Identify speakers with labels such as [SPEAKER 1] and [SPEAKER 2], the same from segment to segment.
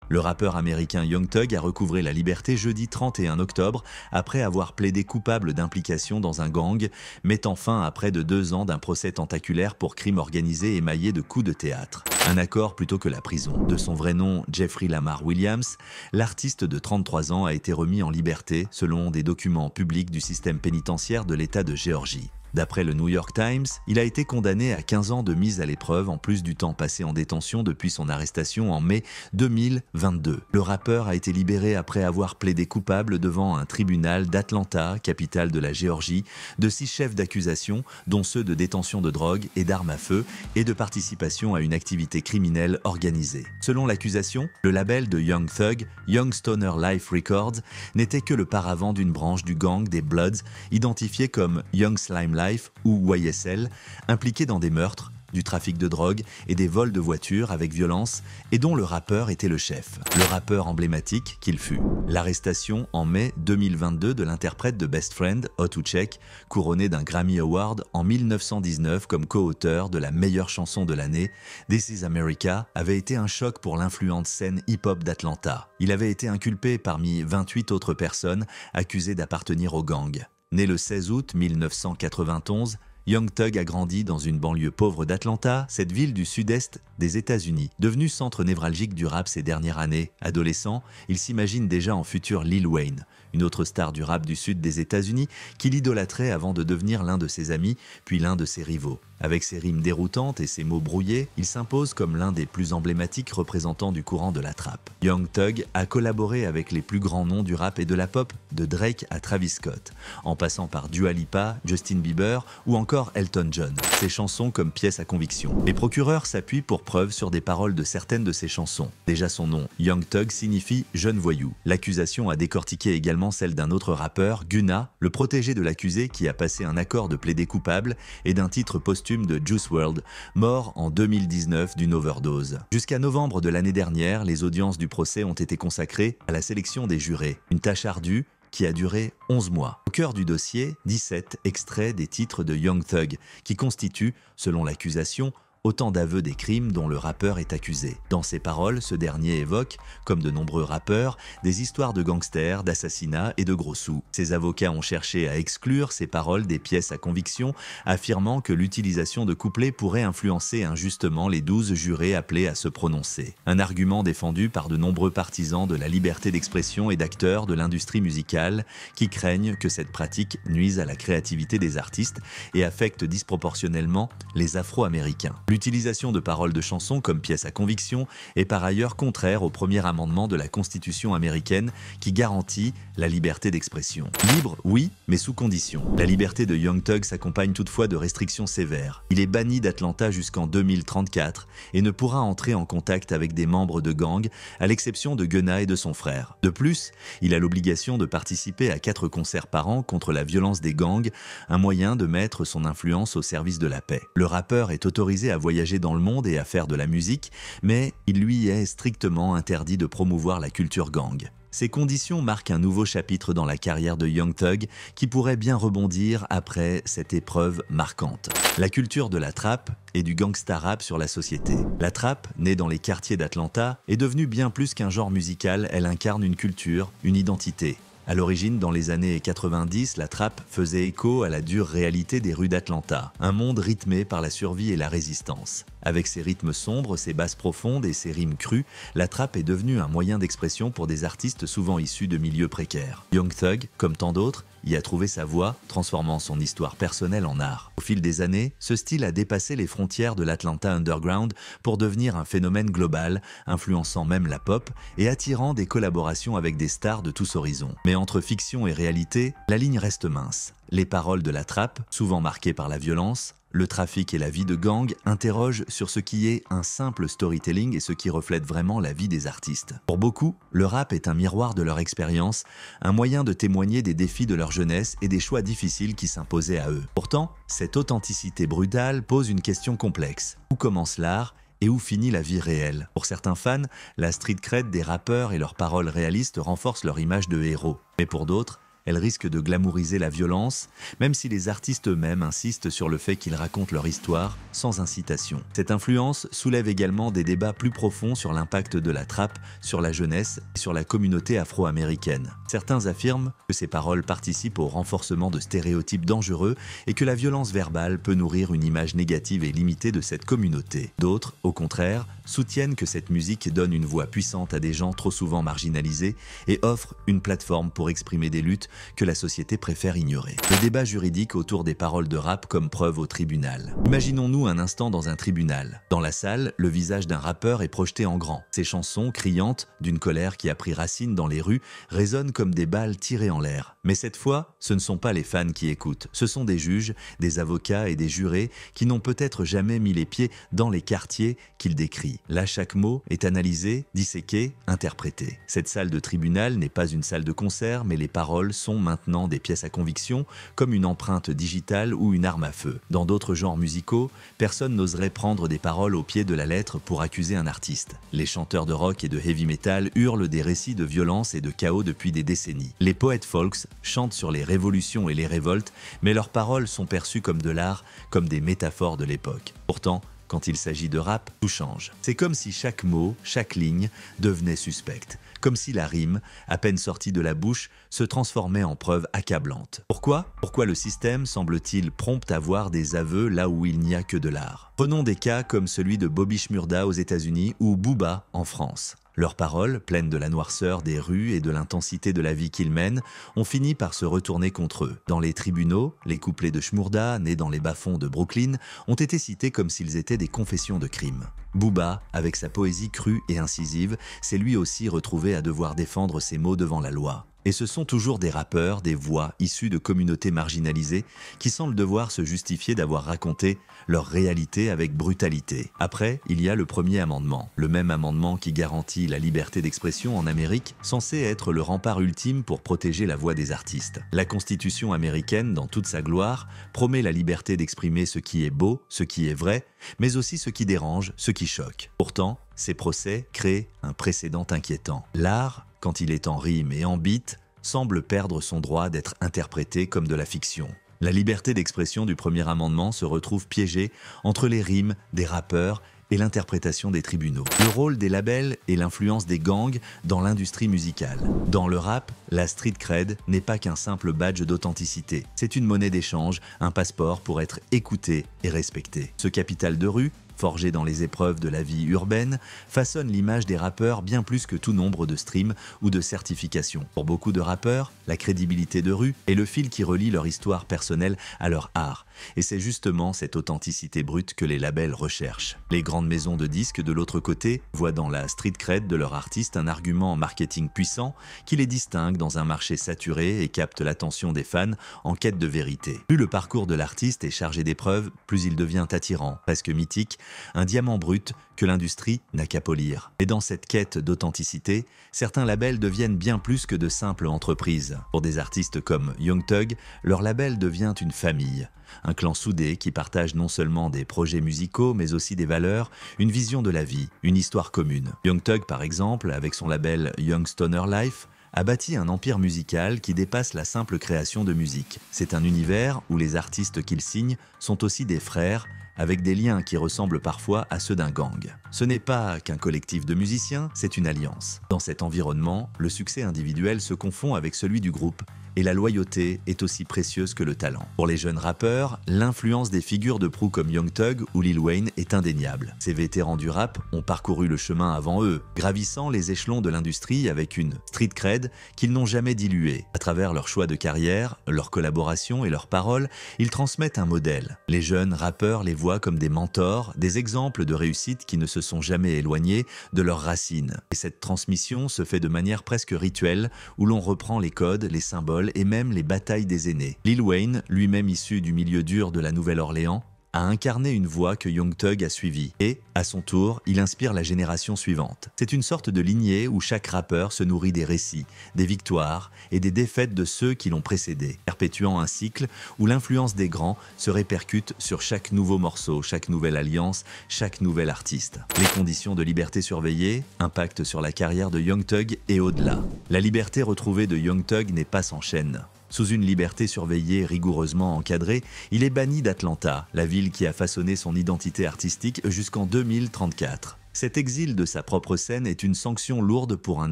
[SPEAKER 1] Le rappeur américain Young Thug a recouvré la liberté jeudi 31 octobre après avoir plaidé coupable d'implication dans un gang, mettant fin à près de 2 ans d'un procès tentaculaire pour crime organisé émaillé de coups de théâtre. Un accord plutôt que la prison. De son vrai nom, Jeffrey Lamar Williams, l'artiste de 33 ans a été remis en liberté selon des documents publics du système pénitentiaire de l'État de Géorgie. D'après le New York Times, il a été condamné à 15 ans de mise à l'épreuve en plus du temps passé en détention depuis son arrestation en mai 2022. Le rappeur a été libéré après avoir plaidé coupable devant un tribunal d'Atlanta, capitale de la Géorgie, de 6 chefs d'accusation, dont ceux de détention de drogue et d'armes à feu et de participation à une activité criminelle organisée. Selon l'accusation, le label de Young Thug, Young Stoner Life Records, n'était que le paravent d'une branche du gang des Bloods, identifiée comme Young Slime Life ou YSL, impliqué dans des meurtres, du trafic de drogue et des vols de voitures avec violence et dont le rappeur était le chef, le rappeur emblématique qu'il fut. L'arrestation en mai 2022 de l'interprète de Best Friend, Otuchek, couronné d'un Grammy Award en 1919 comme co-auteur de la meilleure chanson de l'année, This Is America, avait été un choc pour l'influente scène hip-hop d'Atlanta. Il avait été inculpé parmi 28 autres personnes accusées d'appartenir au gang. Né le 16 août 1991, Young Thug a grandi dans une banlieue pauvre d'Atlanta, cette ville du sud-est des États-Unis. Devenu centre névralgique du rap ces dernières années, adolescent, il s'imagine déjà en futur Lil Wayne, une autre star du rap du sud des États-Unis qu'il idolâtrait avant de devenir l'un de ses amis, puis l'un de ses rivaux. Avec ses rimes déroutantes et ses mots brouillés, il s'impose comme l'un des plus emblématiques représentants du courant de la trappe. Young Thug a collaboré avec les plus grands noms du rap et de la pop, de Drake à Travis Scott, en passant par Dua Lipa, Justin Bieber ou encore Elton John. Ses chansons comme pièces à conviction. Les procureurs s'appuient pour preuve sur des paroles de certaines de ses chansons. Déjà son nom, Young Thug, signifie « jeune voyou ». L'accusation a décortiqué également celle d'un autre rappeur, Gunna, le protégé de l'accusé qui a passé un accord de plaider coupable, et d'un titre posthume de Juice WRLD, mort en 2019 d'une overdose. Jusqu'à novembre de l'année dernière, les audiences du procès ont été consacrées à la sélection des jurés. Une tâche ardue qui a duré 11 mois. Au cœur du dossier, 17 extraits des titres de Young Thug, qui constituent, selon l'accusation, autant d'aveux des crimes dont le rappeur est accusé. Dans ses paroles, ce dernier évoque, comme de nombreux rappeurs, des histoires de gangsters, d'assassinats et de gros sous. Ses avocats ont cherché à exclure ces paroles des pièces à conviction, affirmant que l'utilisation de couplets pourrait influencer injustement les 12 jurés appelés à se prononcer. Un argument défendu par de nombreux partisans de la liberté d'expression et d'acteurs de l'industrie musicale qui craignent que cette pratique nuise à la créativité des artistes et affecte disproportionnellement les Afro-Américains. L'utilisation de paroles de chansons comme pièces à conviction est par ailleurs contraire au premier amendement de la Constitution américaine qui garantit la liberté d'expression. Libre, oui, mais sous condition. La liberté de Young Thug s'accompagne toutefois de restrictions sévères. Il est banni d'Atlanta jusqu'en 2034 et ne pourra entrer en contact avec des membres de gangs, à l'exception de Gunna et de son frère. De plus, il a l'obligation de participer à 4 concerts par an contre la violence des gangs, un moyen de mettre son influence au service de la paix. Le rappeur est autorisé à voyager dans le monde et à faire de la musique, mais il lui est strictement interdit de promouvoir la culture gang. Ces conditions marquent un nouveau chapitre dans la carrière de Young Thug qui pourrait bien rebondir après cette épreuve marquante. La culture de la trappe et du gangsta rap sur la société. La trappe, née dans les quartiers d'Atlanta, est devenue bien plus qu'un genre musical, elle incarne une culture, une identité. À l'origine, dans les années 90, la trappe faisait écho à la dure réalité des rues d'Atlanta, un monde rythmé par la survie et la résistance. Avec ses rythmes sombres, ses basses profondes et ses rimes crues, la trappe est devenue un moyen d'expression pour des artistes souvent issus de milieux précaires. Young Thug, comme tant d'autres, y a trouvé sa voie, transformant son histoire personnelle en art. Au fil des années, ce style a dépassé les frontières de l'Atlanta underground pour devenir un phénomène global, influençant même la pop et attirant des collaborations avec des stars de tous horizons. Mais entre fiction et réalité, la ligne reste mince. Les paroles de la trappe, souvent marquées par la violence, le trafic et la vie de gang interrogent sur ce qui est un simple storytelling et ce qui reflète vraiment la vie des artistes. Pour beaucoup, le rap est un miroir de leur expérience, un moyen de témoigner des défis de leur jeunesse et des choix difficiles qui s'imposaient à eux. Pourtant, cette authenticité brutale pose une question complexe. Où commence l'art et où finit la vie réelle? Pour certains fans, la street cred des rappeurs et leurs paroles réalistes renforcent leur image de héros. Mais pour d'autres, elle risque de glamouriser la violence, même si les artistes eux-mêmes insistent sur le fait qu'ils racontent leur histoire sans incitation. Cette influence soulève également des débats plus profonds sur l'impact de la trappe sur la jeunesse et sur la communauté afro-américaine. Certains affirment que ces paroles participent au renforcement de stéréotypes dangereux et que la violence verbale peut nourrir une image négative et limitée de cette communauté. D'autres, au contraire, soutiennent que cette musique donne une voix puissante à des gens trop souvent marginalisés et offre une plateforme pour exprimer des luttes que la société préfère ignorer. Le débat juridique autour des paroles de rap comme preuve au tribunal. Imaginons-nous un instant dans un tribunal. Dans la salle, le visage d'un rappeur est projeté en grand. Ses chansons, criantes, d'une colère qui a pris racine dans les rues, résonnent comme des balles tirées en l'air. Mais cette fois, ce ne sont pas les fans qui écoutent, ce sont des juges, des avocats et des jurés qui n'ont peut-être jamais mis les pieds dans les quartiers qu'il décrit. Là, chaque mot est analysé, disséqué, interprété. Cette salle de tribunal n'est pas une salle de concert, mais les paroles sont maintenant des pièces à conviction, comme une empreinte digitale ou une arme à feu. Dans d'autres genres musicaux, personne n'oserait prendre des paroles au pied de la lettre pour accuser un artiste. Les chanteurs de rock et de heavy metal hurlent des récits de violence et de chaos depuis des décennies. Les poètes folks chantent sur les révolutions et les révoltes, mais leurs paroles sont perçues comme de l'art, comme des métaphores de l'époque. Pourtant, quand il s'agit de rap, tout change. C'est comme si chaque mot, chaque ligne devenait suspecte. Comme si la rime, à peine sortie de la bouche, se transformait en preuve accablante. Pourquoi le système semble-t-il prompt à voir des aveux là où il n'y a que de l'art? Prenons des cas comme celui de Bobby Shmurda aux États-Unis ou Booba en France. Leurs paroles, pleines de la noirceur des rues et de l'intensité de la vie qu'ils mènent, ont fini par se retourner contre eux. Dans les tribunaux, les couplets de Shmurda, nés dans les bas-fonds de Brooklyn, ont été cités comme s'ils étaient des confessions de crimes. Booba, avec sa poésie crue et incisive, s'est lui aussi retrouvé à devoir défendre ses mots devant la loi. Et ce sont toujours des rappeurs, des voix issues de communautés marginalisées qui semblent devoir se justifier d'avoir raconté leur réalité avec brutalité. Après, il y a le premier amendement, le même amendement qui garantit la liberté d'expression en Amérique, censé être le rempart ultime pour protéger la voix des artistes. La Constitution américaine, dans toute sa gloire, promet la liberté d'exprimer ce qui est beau, ce qui est vrai, mais aussi ce qui dérange, ce qui choque. Pourtant, ces procès créent un précédent inquiétant. L'art, quand il est en rime et en beat, semble perdre son droit d'être interprété comme de la fiction. La liberté d'expression du premier amendement se retrouve piégée entre les rimes des rappeurs et l'interprétation des tribunaux. Le rôle des labels et l'influence des gangs dans l'industrie musicale. Dans le rap, la street cred n'est pas qu'un simple badge d'authenticité. C'est une monnaie d'échange, un passeport pour être écouté et respecté. Ce capital de rue, forgé dans les épreuves de la vie urbaine, façonne l'image des rappeurs bien plus que tout nombre de streams ou de certifications. Pour beaucoup de rappeurs, la crédibilité de rue est le fil qui relie leur histoire personnelle à leur art. Et c'est justement cette authenticité brute que les labels recherchent. Les grandes maisons de disques, de l'autre côté, voient dans la street cred de leur artiste un argument marketing puissant qui les distingue dans un marché saturé et capte l'attention des fans en quête de vérité. Plus le parcours de l'artiste est chargé d'épreuves, plus il devient attirant, presque mythique, un diamant brut que l'industrie n'a qu'à polir. Et dans cette quête d'authenticité, certains labels deviennent bien plus que de simples entreprises. Pour des artistes comme Young Thug, leur label devient une famille. Un clan soudé qui partage non seulement des projets musicaux, mais aussi des valeurs, une vision de la vie, une histoire commune. Young Thug, par exemple, avec son label Young Stoner Life, a bâti un empire musical qui dépasse la simple création de musique. C'est un univers où les artistes qu'il signe sont aussi des frères, avec des liens qui ressemblent parfois à ceux d'un gang. Ce n'est pas qu'un collectif de musiciens, c'est une alliance. Dans cet environnement, le succès individuel se confond avec celui du groupe, et la loyauté est aussi précieuse que le talent. Pour les jeunes rappeurs, l'influence des figures de proue comme Young Thug ou Lil Wayne est indéniable. Ces vétérans du rap ont parcouru le chemin avant eux, gravissant les échelons de l'industrie avec une street cred qu'ils n'ont jamais diluée. À travers leur choix de carrière, leur collaboration et leurs paroles, ils transmettent un modèle. Les jeunes rappeurs les voient comme des mentors, des exemples de réussite qui ne se sont jamais éloignés de leurs racines. Et cette transmission se fait de manière presque rituelle, où l'on reprend les codes, les symboles et même les batailles des aînés. Lil Wayne, lui-même issu du milieu dur de la Nouvelle-Orléans, a incarné une voie que Young Thug a suivie et, à son tour, il inspire la génération suivante. C'est une sorte de lignée où chaque rappeur se nourrit des récits, des victoires et des défaites de ceux qui l'ont précédé, perpétuant un cycle où l'influence des grands se répercute sur chaque nouveau morceau, chaque nouvelle alliance, chaque nouvel artiste. Les conditions de liberté surveillées impactent sur la carrière de Young Thug et au-delà. La liberté retrouvée de Young Thug n'est pas sans chaîne. Sous une liberté surveillée rigoureusement encadrée, il est banni d'Atlanta, la ville qui a façonné son identité artistique jusqu'en 2034. Cet exil de sa propre scène est une sanction lourde pour un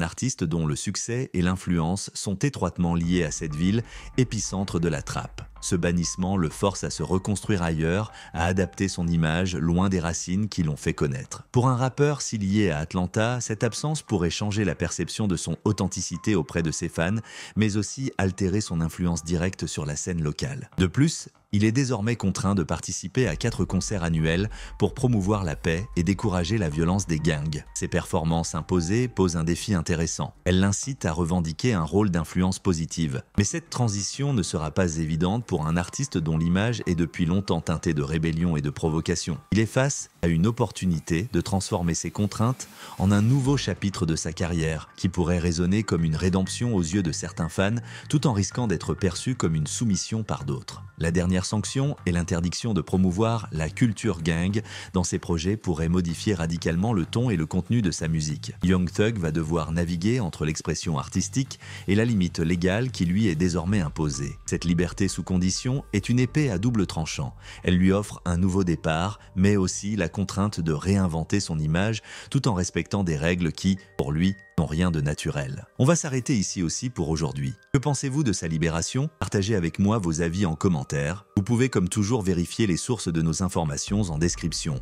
[SPEAKER 1] artiste dont le succès et l'influence sont étroitement liés à cette ville, épicentre de la trappe. Ce bannissement le force à se reconstruire ailleurs, à adapter son image loin des racines qui l'ont fait connaître. Pour un rappeur si lié à Atlanta, cette absence pourrait changer la perception de son authenticité auprès de ses fans, mais aussi altérer son influence directe sur la scène locale. De plus, il est désormais contraint de participer à 4 concerts annuels pour promouvoir la paix et décourager la violence des gangs. Ses performances imposées posent un défi intéressant. Elles l'incitent à revendiquer un rôle d'influence positive. Mais cette transition ne sera pas évidente pour un artiste dont l'image est depuis longtemps teintée de rébellion et de provocation. Il est face à une opportunité de transformer ses contraintes en un nouveau chapitre de sa carrière qui pourrait résonner comme une rédemption aux yeux de certains fans tout en risquant d'être perçu comme une soumission par d'autres. La dernière sanction est l'interdiction de promouvoir la culture gang dans ses projets pourrait modifier radicalement le ton et le contenu de sa musique. Young Thug va devoir naviguer entre l'expression artistique et la limite légale qui lui est désormais imposée. Cette liberté sous condition est une épée à double tranchant. Elle lui offre un nouveau départ, mais aussi la contrainte de réinventer son image tout en respectant des règles qui, pour lui, n'ont rien de naturel. On va s'arrêter ici aussi pour aujourd'hui. Que pensez-vous de sa libération? Partagez avec moi vos avis en commentaire. Vous pouvez comme toujours vérifier les sources de nos informations en description.